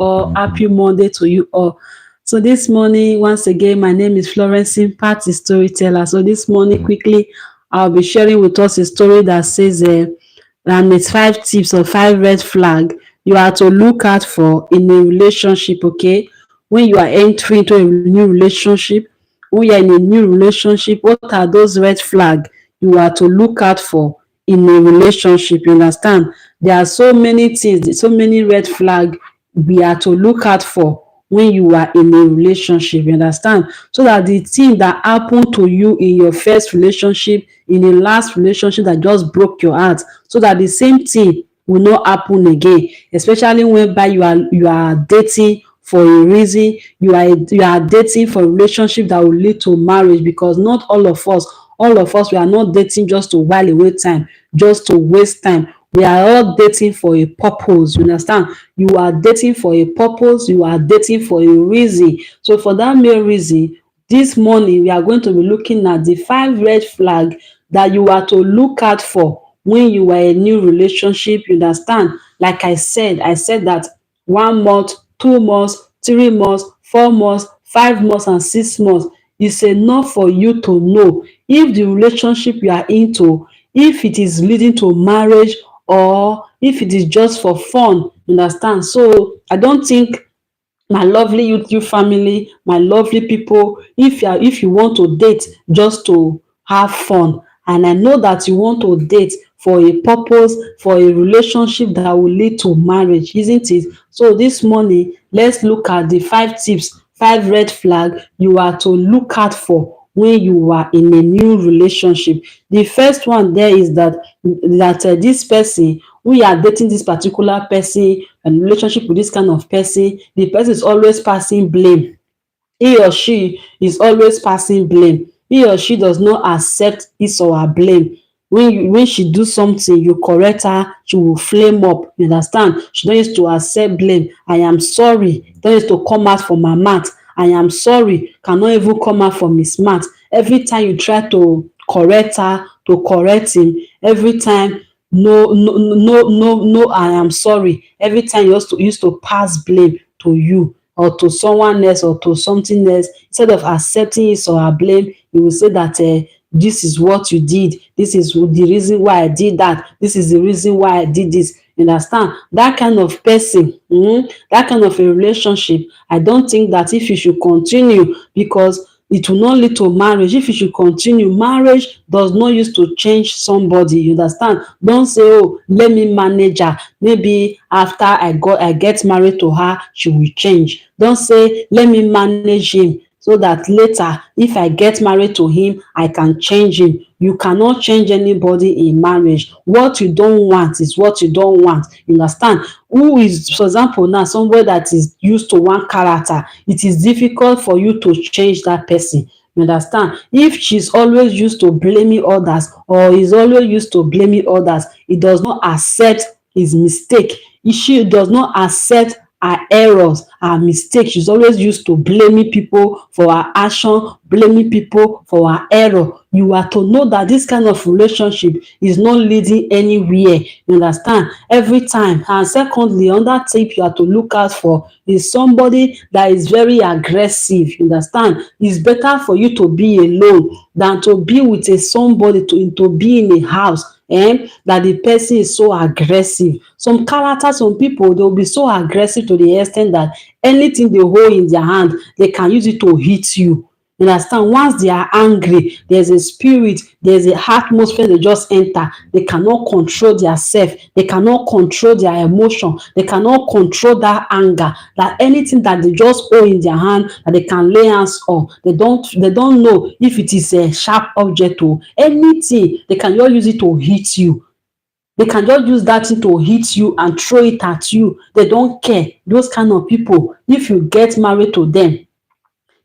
or happy Monday to you all. So this morning, once again, my name is Florence Simpat, the storyteller. So this morning, quickly, I'll be sharing with us a story that says, and it's 5 tips or 5 red flag you are to look out for in a relationship. Okay, when you are entering into a new relationship, when you are in a new relationship, what are those red flags you are to look out for in a relationship? You understand? There are so many things, so many red flags we are to look out for when you are in a relationship. You understand? So that the thing that happened to you in your first relationship, in the last relationship that just broke your heart, so that the same thing will not happen again. Especially whereby you are dating for a reason, you are dating for a relationship that will lead to marriage, because not all of us we are not dating just to while away time, just to waste time. We are all dating for a purpose. You understand? You are dating for a purpose, you are dating for a reason. So for that main reason, this morning we are going to be looking at the 5 red flag that you are to look out for when you are in a new relationship. You understand? Like I said that 1 month, 2 months, 3 months, 4 months, 5 months, and 6 months is enough for you to know if the relationship you are into, if it is leading to marriage, or if it is just for fun. You understand? So I don't think, my lovely YouTube family, my lovely people, if you want to date just to have fun, and I know that you want to date for a purpose, for a relationship that will lead to marriage, isn't it? So this morning, let's look at the 5 tips, 5 red flag you are to look out for when you are in a new relationship. The first one there is that this person, we are dating this particular person and relationship with this kind of person, the person is always passing blame. He or she is always passing blame. He or she does not accept his or her blame. When she do something, you correct her, she will flame up. You understand? She don't used to accept blame. I am sorry. Don't used to come out from her mouth. I am sorry. Cannot even come out from his mouth. Every time you try to correct her, to correct him, every time, no, no, no, no, no, I am sorry. Every time you used to pass blame to you, or to someone else, or to something else. Instead of accepting his or her blame, you will say that, this is what you did, this is the reason why I did that, this is the reason why I did this. You understand? That kind of person, that kind of a relationship, I don't think that if you should continue, because it will not lead to marriage. If you should continue, marriage does not use to change somebody. You understand? Don't say, oh, let me manage her, maybe after I get married to her, she will change. Don't say, let me manage him, so that later, if I get married to him, I can change him. You cannot change anybody in marriage. What you don't want is what you don't want. You understand? Who is, for example, now somebody that is used to one character, it is difficult for you to change that person. You understand? If she's always used to blaming others, or is always used to blaming others, he does not accept his mistake. She does not accept her errors, her mistake. She's always used to blaming people for her action, blaming people for her error. You are to know that this kind of relationship is not leading anywhere. You understand? Every time. And secondly, another tip you have to look out for is somebody that is very aggressive. You understand? It's better for you to be alone than to be with somebody, to be in a house, that the person is so aggressive. Some characters, some people, they'll be so aggressive to the extent that anything they hold in their hand, they can use it to hit you. You understand? Once they are angry, there's a spirit, there's a atmosphere they just enter. They cannot control their self, they cannot control their emotion, they cannot control that anger. That anything that they just hold in their hand, that they can lay hands on, they don't know if it is a sharp object or anything, they can just use it to hit you. They can just use that thing to hit you and throw it at you. They don't care. Those kind of people, if you get married to them,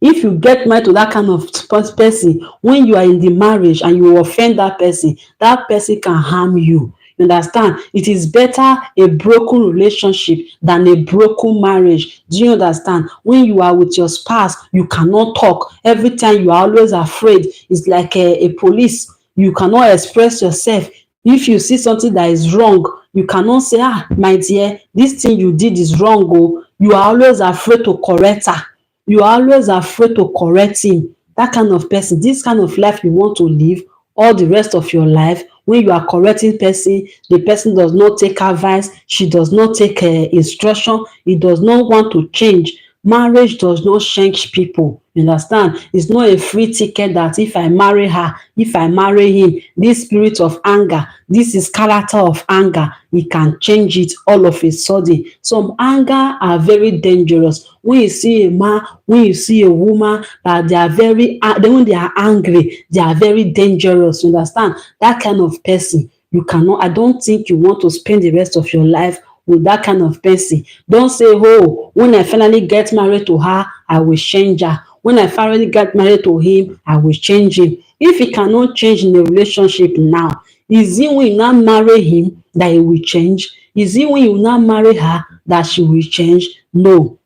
if you get married to that kind of person, when you are in the marriage and you offend that person can harm you. You understand? It is better a broken relationship than a broken marriage. Do you understand? When you are with your spouse, you cannot talk. Every time you are always afraid. It's like a police. You cannot express yourself. If you see something that is wrong, you cannot say, ah, my dear, this thing you did is wrong. Oh, you are always afraid to correct her. You are always afraid to correct him. That kind of person, this kind of life you want to live all the rest of your life, when you are correcting person, the person does not take advice, she does not take instruction, he does not want to change. Marriage does not change people, you understand? It's not a free ticket that if I marry her, if I marry him, this spirit of anger, this is character of anger, he can change it all of a sudden. Some anger are very dangerous. When you see a man, when you see a woman that they are very when they are angry, they are very dangerous, you understand? That kind of person, you cannot, I don't think you want to spend the rest of your life with that kind of person. Don't say, oh, when I finally get married to her, I will change her. When I finally get married to him, I will change him. If he cannot change in a relationship now, is it when you now marry him that he will change? Is it when you now marry her that she will change? No.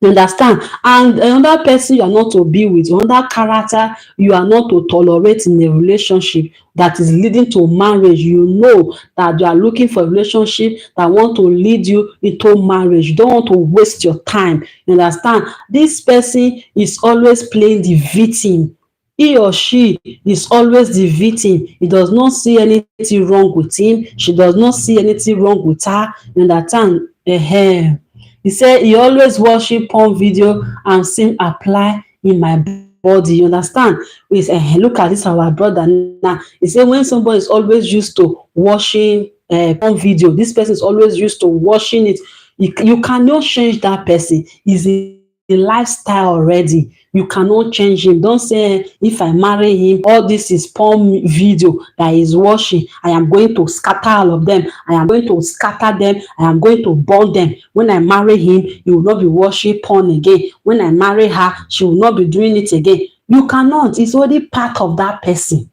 You understand? And another person you are not to be with, another character you are not to tolerate in a relationship that is leading to marriage. You know that you are looking for a relationship that want to lead you into marriage. You don't want to waste your time. You understand? This person is always playing the victim. He or she is always the victim. He does not see anything wrong with him. She does not see anything wrong with her. You understand? He said he always watching porn video and seem apply in my body. You understand? Look at this our brother now. He said when somebody is always used to watching porn video, this person is always used to watching it. You cannot change that person. Is a lifestyle already. You cannot change him. Don't say if I marry him, all this is porn video that he's watching. I am going to scatter all of them. I am going to scatter them. I am going to burn them. When I marry him, he will not be watching porn again. When I marry her, she will not be doing it again. You cannot. It's already part of that person.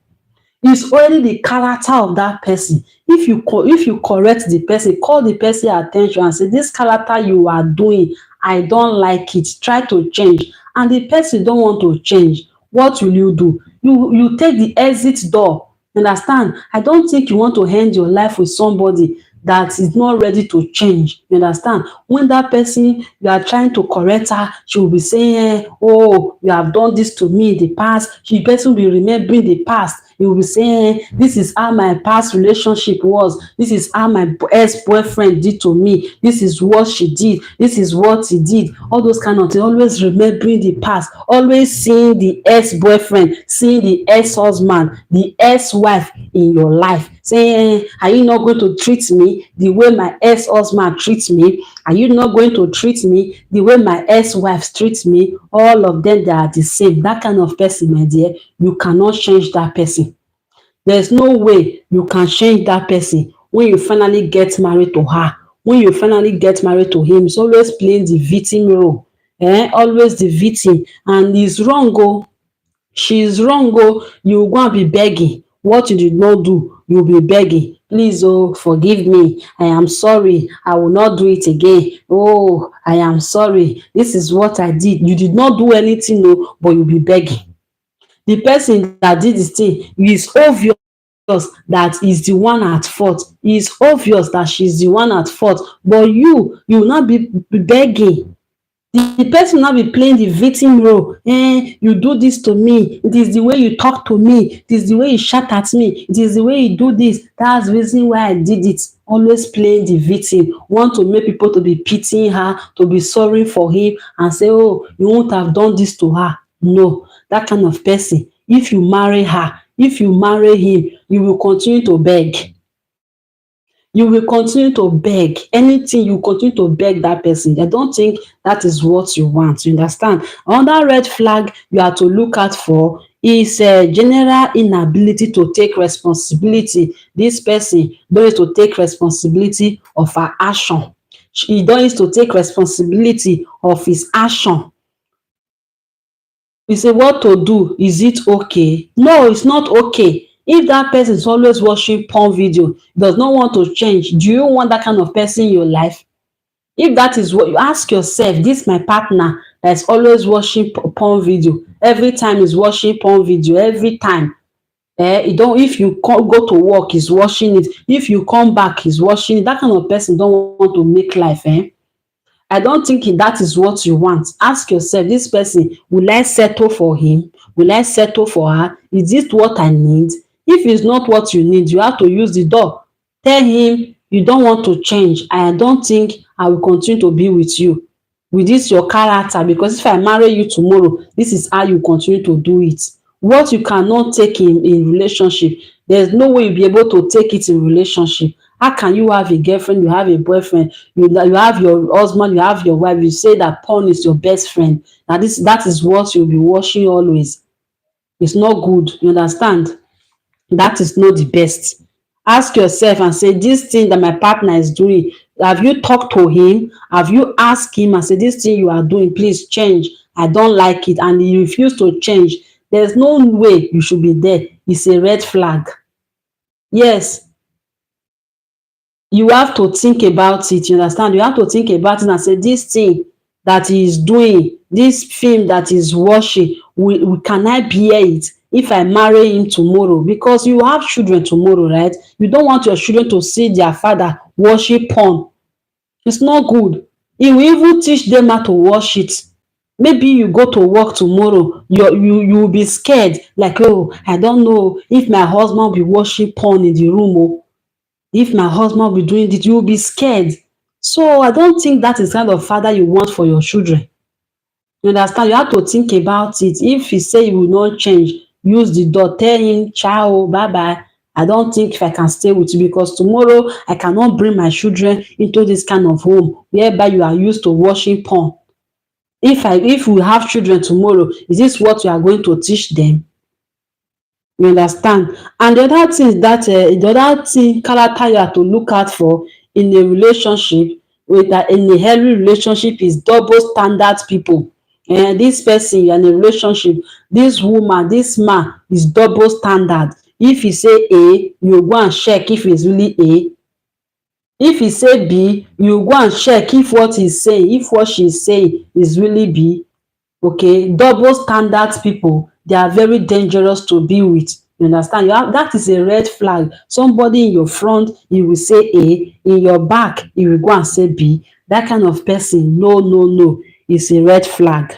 It's already the character of that person. If you correct the person, call the person attention and say, this character you are doing, I don't like it. Try to change. And the person don't want to change. What will you do? You take the exit door. Understand? I don't think you want to end your life with somebody that is not ready to change. You understand? When that person, you are trying to correct her, she will be saying, oh, you have done this to me in the past. The person will remembering the past. He will be saying, this is how my past relationship was. This is how my ex-boyfriend did to me. This is what she did. This is what he did. All those kind of things. Always remembering the past. Always seeing the ex-boyfriend, seeing the ex-husband, the ex-wife in your life. Saying, are you not going to treat me the way my ex-husband treats me? Are you not going to treat me the way my ex-wife treats me? All of them, they are the same. That kind of person, my dear, you cannot change that person. There's no way you can change that person when you finally get married to her. When you finally get married to him, he's always playing the victim role. Always the victim. And he's wrong, oh. She is wrong, oh. You go and be begging. What you did not do, you'll be begging. Please, oh, forgive me. I am sorry. I will not do it again. Oh, I am sorry. This is what I did. You did not do anything, no, but you'll be begging. The person that did this thing is obvious that is the one at fault. It's obvious that she's the one at fault. But you will not be begging. The person will not be playing the victim role. You do this to me. It is the way you talk to me. It is the way you shout at me. It is the way you do this. That's the reason why I did it. Always playing the victim. Want to make people to be pitying her, to be sorry for him, and say, oh, you won't have done this to her. No, that kind of person, if you marry her, if you marry him, you will continue to beg. You will continue to beg. Anything, you continue to beg that person. I don't think that is what you want. You understand? Another red flag you have to look out for is a general inability to take responsibility. This person don't need to take responsibility of her action. He don't need to take responsibility of his action. You say what to do, is it okay? No, it's not okay. If that person is always watching porn video, does not want to change, do you want that kind of person in your life? If that is what you ask yourself, this my partner that is always watching porn video, every time is watching porn video, every time, You don't, if you go to work, he's washing it. If you come back, he's washing it. That kind of person don't want to make life. I don't think that is what you want. Ask yourself, this person, will I settle for him? Will I settle for her? Is this what I need? If it's not what you need, you have to use the door. Tell him you don't want to change. I don't think I will continue to be with you with this your character, because if I marry you tomorrow, this is how you continue to do it. What you cannot take in relationship, there's no way you'll be able to take it in relationship. How can you have a girlfriend, you have a boyfriend, you have your husband, you have your wife, you say that porn is your best friend, that is what you'll be watching always? It's not good, you understand? That is not the best. Ask yourself and say, this thing that my partner is doing, have you talked to him? Have you asked him and say, this thing you are doing, please change, I don't like it, and he refuse to change? There's no way you should be there. It's a red flag. Yes, you have to think about it, you understand? You have to think about it and say, this thing that he is doing, this film that is watching, can I bear it if I marry him tomorrow? Because you have children tomorrow, right? You don't want your children to see their father watching porn. It's not good. He will even teach them how to watch it. Maybe you go to work tomorrow, you will be scared, like, oh, I don't know if my husband will be watching porn in the room. Oh, if my husband be doing this, you will be scared. So I don't think that is the kind of father you want for your children. You understand? You have to think about it. If he say he will not change, use the door, tell him, ciao, bye bye. I don't think if I can stay with you, because tomorrow I cannot bring my children into this kind of home whereby you are used to watching porn. If we have children tomorrow, is this what you are going to teach them? You understand? And the other thing is that the other thing character you have to look out for in a relationship, with that in a healthy relationship, is double standard people. This person you are in a relationship, this woman, this man is double standard. If he say A, you go and check if it's really A. If he say B, you go and check if what he's saying, if what she's saying is really B. Okay, double standard people, they are very dangerous to be with. You understand? That is a red flag. Somebody in your front, he will say A, in your back, he will go and say B. That kind of person, no, no, no, it's a red flag.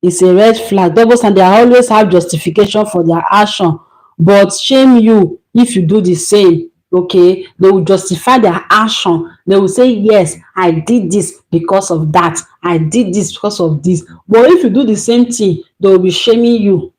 It's a red flag. Double standard, they always have justification for their action, but shame you if you do the same. Okay, they will justify their action. They will say, yes, I did this because of that, I did this because of this. But if you do the same thing, they will be shaming you.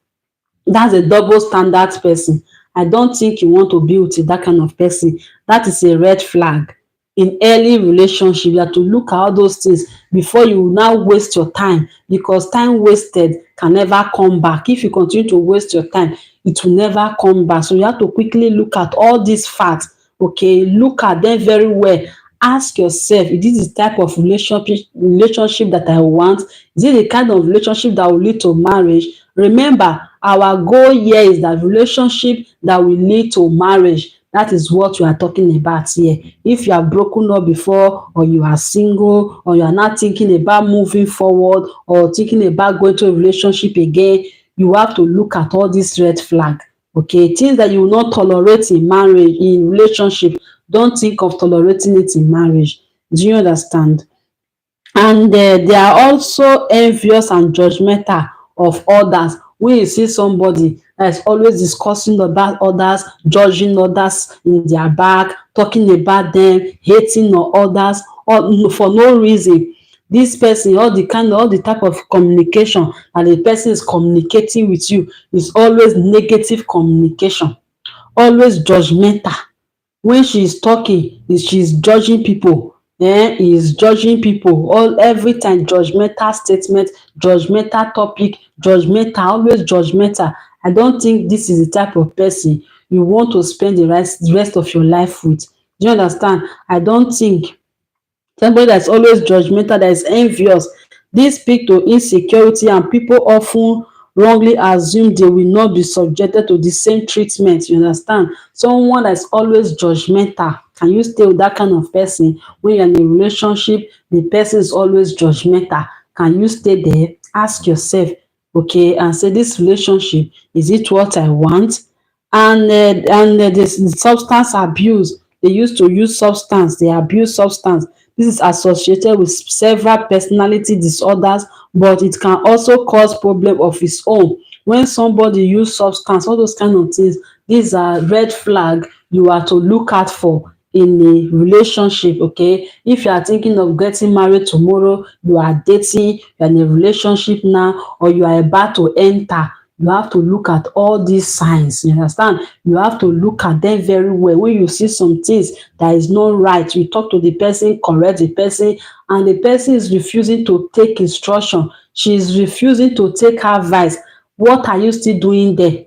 That's a double standard person. I don't think you want to be with that kind of person. That is a red flag. In early relationship, you have to look at all those things before you now waste your time, because time wasted can never come back. If you continue to waste your time, it will never come back. So you have to quickly look at all these facts. Okay, look at them very well. Ask yourself, is this the type of relationship that I want? Is it the kind of relationship that will lead to marriage? Remember, our goal here is that relationship that will lead to marriage. That is what we are talking about here. If you have broken up before, or you are single, or you are not thinking about moving forward, or thinking about going to a relationship again, you have to look at all these red flags. Okay, things that you will not tolerate in marriage, in relationship, don't think of tolerating it in marriage. Do you understand? And they are also envious and judgmental of others. When you see somebody that is always discussing about others, judging others in their back, talking about them, hating on others, or for no reason, this person, all the type of communication and the person is communicating with you is always negative communication, always judgmental. When she is talking, she is judging people. He is judging people all every time. Judgmental statement, judgmental topic, judgmental, always judgmental. I don't think this is the type of person you want to spend the rest of your life with. Do you understand? I don't think somebody that's always judgmental, that is envious, this speak to insecurity, and people often wrongly assume they will not be subjected to the same treatment. You understand? Someone that's always judgmental, can you stay with that kind of person? When you're in a relationship, the person is always judgmental, can you stay there? Ask yourself, okay, and say, this relationship, is it what I want? and the substance abuse. They used to use substance, they abuse substance. This is associated with several personality disorders, but it can also cause problem of its own. When somebody use substance, all those kind of things, these are red flag you are to look out for in a relationship. Okay, if you are thinking of getting married tomorrow, you are dating, you are in a relationship now, or you are about to enter, you have to look at all these signs. You understand? You have to look at them very well. When you see some things that is not right, you talk to the person, correct the person, and the person is refusing to take instruction, she is refusing to take advice. What are you still doing there?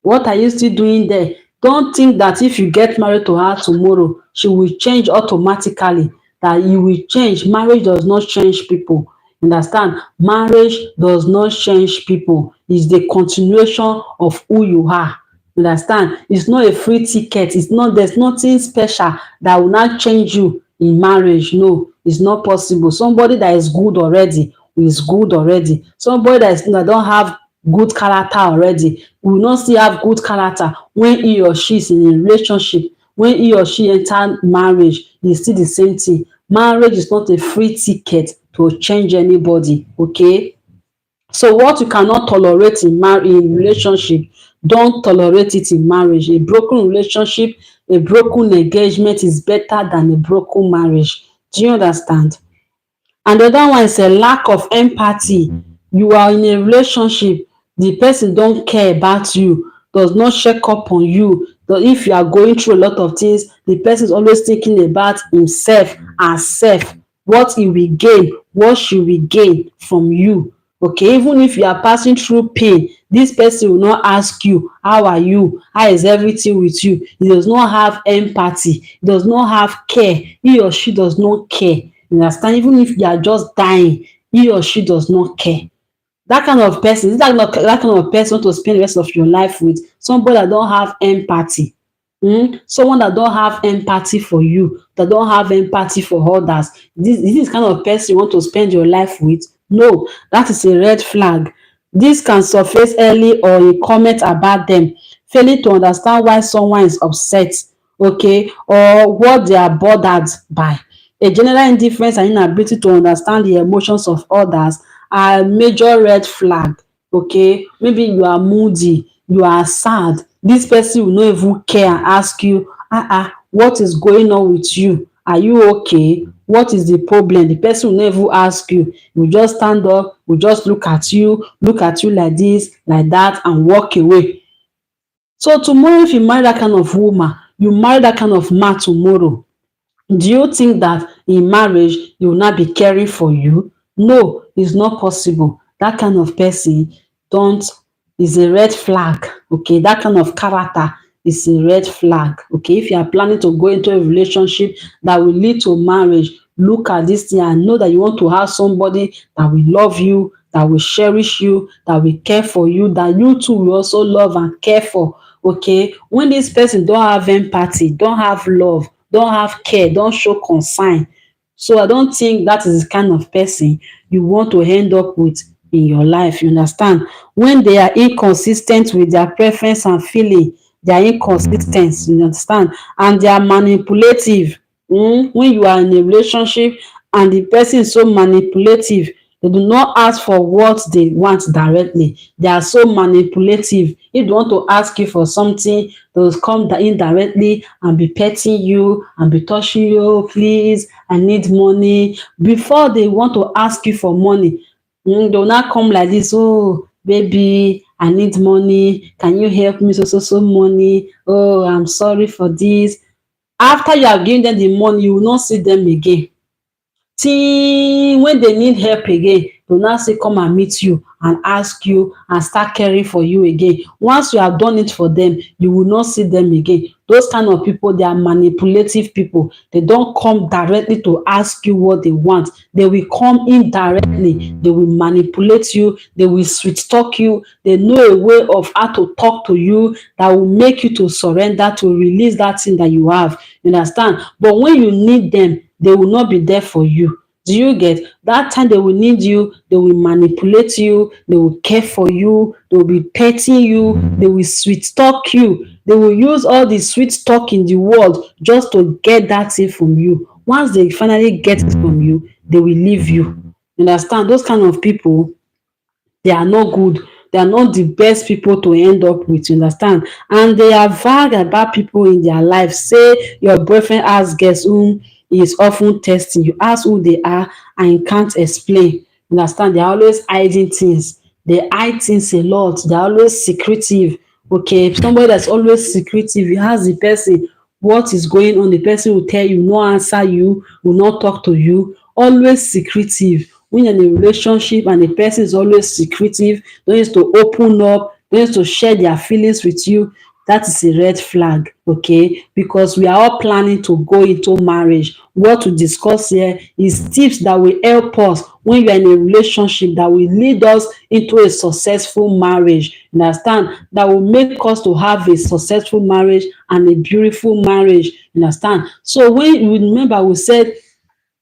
What are you still doing there? Don't think that if you get married to her tomorrow, she will change automatically, that you will change. Marriage does not change people. Understand? Marriage does not change people. It's the continuation of who you are. Understand? It's not a free ticket. It's not, there's nothing special that will not change you in marriage. No, it's not possible. Somebody that is good already is good already. Somebody that don't have good character already will not still have good character when he or she is in a relationship. When he or she enter marriage, it's still the same thing. Marriage is not a free ticket to change anybody. Okay, so what you cannot tolerate in relationship, don't tolerate it in marriage. A broken relationship, a broken engagement is better than a broken marriage. Do you understand? And the other one is a lack of empathy. You are in a relationship, the person don't care about you, does not check up on you. If you are going through a lot of things, the person is always thinking about himself and self, what he will gain, what she will gain from you. Okay, even if you are passing through pain, this person will not ask you, how are you, how is everything with you. He does not have empathy, he does not have care, he or she does not care. You understand? Even if you are just dying, he or she does not care. Dat kind of person, is that kind of person you want to spend the rest of your life with? Somebody that don't have empathy. Someone that don't have empathy for you, that don't have empathy for others. This kind of person you want to spend your life with? No, that is a red flag. This can surface early or a comment about them, failing to understand why someone is upset, okay, or what they are bothered by. A general indifference and inability to understand the emotions of others are major red flag. Okay, maybe you are moody, you are sad, this person will not even care and ask you, what is going on with you, are you okay, what is the problem? The person will not even ask you. He will just stand up, will just look at you like this, like that, and walk away. So tomorrow, if you marry that kind of woman, you marry that kind of man tomorrow, do you think that in marriage he will not be caring for you? No, it's not possible. Dat kind of person don't, is a red flag. Okay, dat kind of character is a red flag. Okay, if you are planning to go into a relationship that will lead to marriage, look at dis thing and know that you want to have somebody that will love you, that will cherish you, that will care for you, that you too will also love and care for. Okay, when dis person don have empathy, don have love, don have care, don show concern, so I don't think that is the kind of person you want to end up with in your life. You understand? When they are inconsis ten t with their preference and feeling, they are inconsis ten t, you understand, and they are manipulative. When you are in a relationship and the person is so manipulative, they do not ask for what they want directly. They are so manipulative. If they want to ask you for something, they will come indirectly and be petting you and be touching you. "Oh, please, I need money." Before they want to ask you for money, they will not come like this. "Oh, baby, I need money. Can you help me so money? Oh, I'm sorry for this." After you have given them the money, you will not see them again. Till when they need help again, they will now say come and meet you and ask you and start caring for you again. Once you have done it for them, you will not see them again. Those kind of people, they are manipulative people. They don't come directly to ask you what they want. They will come indirectly. They will manipulate you. They will sweet talk you. They know a way of how to talk to you that will make you to surrender, to release that thing that you have. You understand? But when you need them, they will not be there for you. Do you get? That time they will need you, they will manipulate you, they will care for you, they will be petting you, they will sweet talk you, they will use all the sweet talk in the world just to get that thing from you. Once they finally get it from you, they will leave you. You understand? Those kind of people, they are not good. They are not the best people to end up with, you understand? And they are vague about people in their life. Say your boyfriend has guests whom he is often testing. You ask who they are and you can't explain. You understand? They are always hiding things. They hide things a lot. They are always secretive. Okay, somebody that's always secretive, you ask the person what is going on, the person will tell you, no answer you, will not talk to you, always secretive. When you're in a relationship and the person is always secretive, don't used to open up, don't used to share their feelings with you, that is a red flag. Okay, because we are all planning to go into marriage. What we discuss here is tips that will help us when you are in a relationship, that will lead us into a successful marriage. You understand? That will make us to have a successful marriage and a beautiful marriage. You understand? So when you remember, we said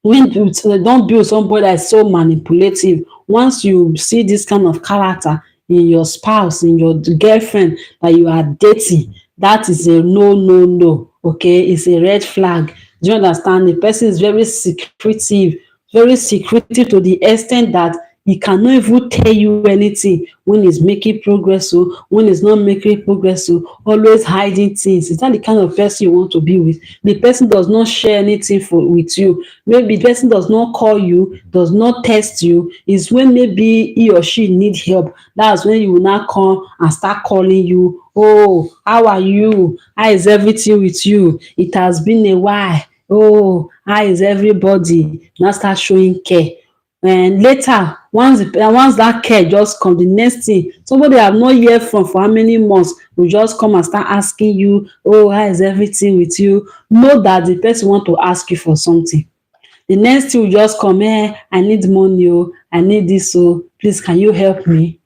when you don build somebody that is so manipulative. Once you see this kind of character in your spouse, in your girlfriend that you are dating, that is a no no no. Okay, it's a red flag. Do you understand? The person is very secretive to the extent that he cannot even tell you anything when he's making progress o, when he's not making progress o, always hiding things. Is that the kind of person you want to be with? The person does not share anything with you. Maybe the person does not call you, does not text you. Is when maybe he or she need help. That's when you will now come and start calling you. Oh, how are you? How is everything with you? It has been a while. Oh, how is everybody? Now start showing care. And later, once that care just come, the next thing, somebody I have not heard from for how many months will just come and start asking you, oh, how is everything with you? Know that the person want to ask you for something. The next thing will just come, I need money o, I need this o, please can you help me?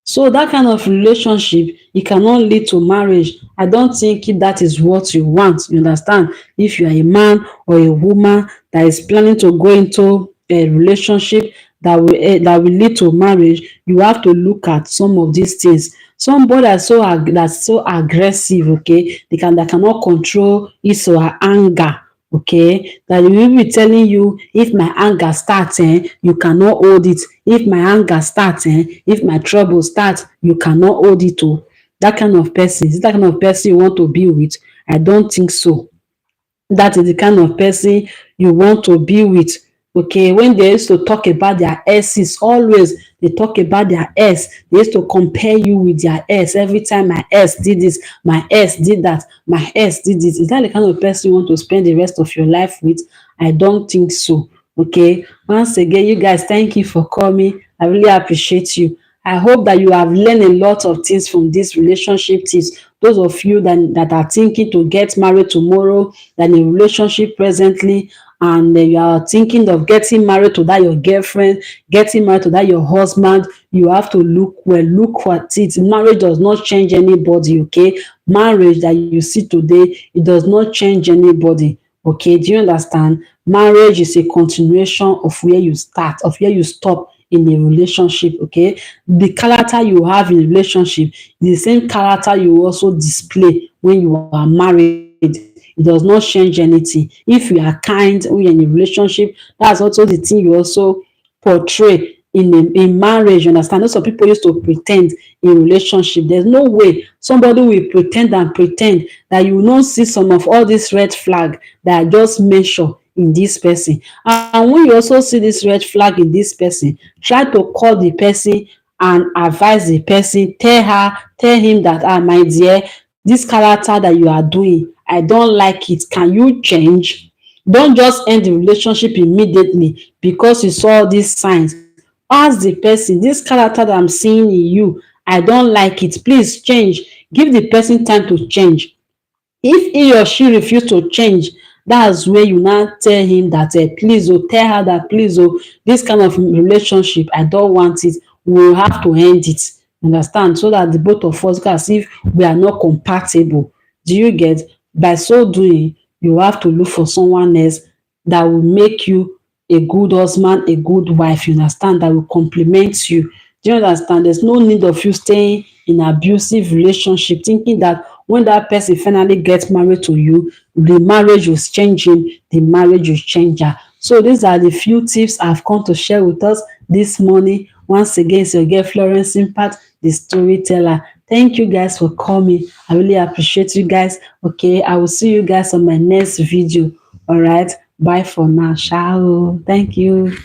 So that kind of relationship, it cannot lead to marriage. I don't think that is what you want. You understand? If you are a man or a woman that is planning to go into a relationship that will lead to marriage, you have to look at some of these things. Somebody that's so aggressive, okay, that cannot control his or her anger, okay, that he will be telling you, if my anger starts, you cannot hold it. If my anger starts, if my trouble starts, you cannot hold it o. Dat kind of person, is it that kind of person you want to be with? I don't think so. That is the kind of person you want to be with. Okay, when they used to talk about their exes, always they talk about their ex. They used to compare you with their ex. Every time my ex did this, my ex did that, my ex did this. Is that the kind of person you want to spend the rest of your life with? I don't think so. Okay, once again, you guys, thank you for coming. I really appreciate you. I hope that you have learned a lot of things from this relationship tips. Those of you that are thinking to get married tomorrow, that in a relationship presently, and you are thinking of getting married to that your girlfriend, getting married to that your husband, you have to look well, look at it. Marriage does not change anybody, okay? Marriage that you see today, it does not change anybody. Okay, do you understand? Marriage is a continuation of where you start, of where you stop in a relationship. Okay, the character you have in a relationship is the same character you also display when you are married. It does not change anything. If you are kind when you're in a relationship, that's also the thing you also portray in marriage. You understand? Lots of people used to pretend in relationship. There's no way somebody will pretend and pretend that you will not see some of all these red flag that I just mentioned in this person. And when you also see this red flag in this person, try to call the person and advise the person, tell him that, my dear, this character that you are doing, I don't like it, can you change? Don't just end the relationship immediately because you saw these signs. Ask the person, this character that I'm seeing in you, I don't like it, please change. Give the person time to change. If he or she refuse to change, that's where you now tell him that, please oh, tell her that, please oh, this kind of relationship, I don't want it, we will have to end it. Understand? So that the both of us can see if we are not compatible. Do you get? By so doing, you have to look for someone else that will make you a good husband, a good wife, you understand, that will complement you. Do you understand? There's no need of you staying in abusive relationship thinking that when that person finally gets married to you, the marriage will change him, the marriage will change her. So these are the few tips I've come to share with us this morning. Once again, it's your girl Florence Impact, the storyteller. Thank you guys for coming. I really appreciate you guys. Okay, I will see you guys on my next video. All right, bye for now. Ciao. Thank you.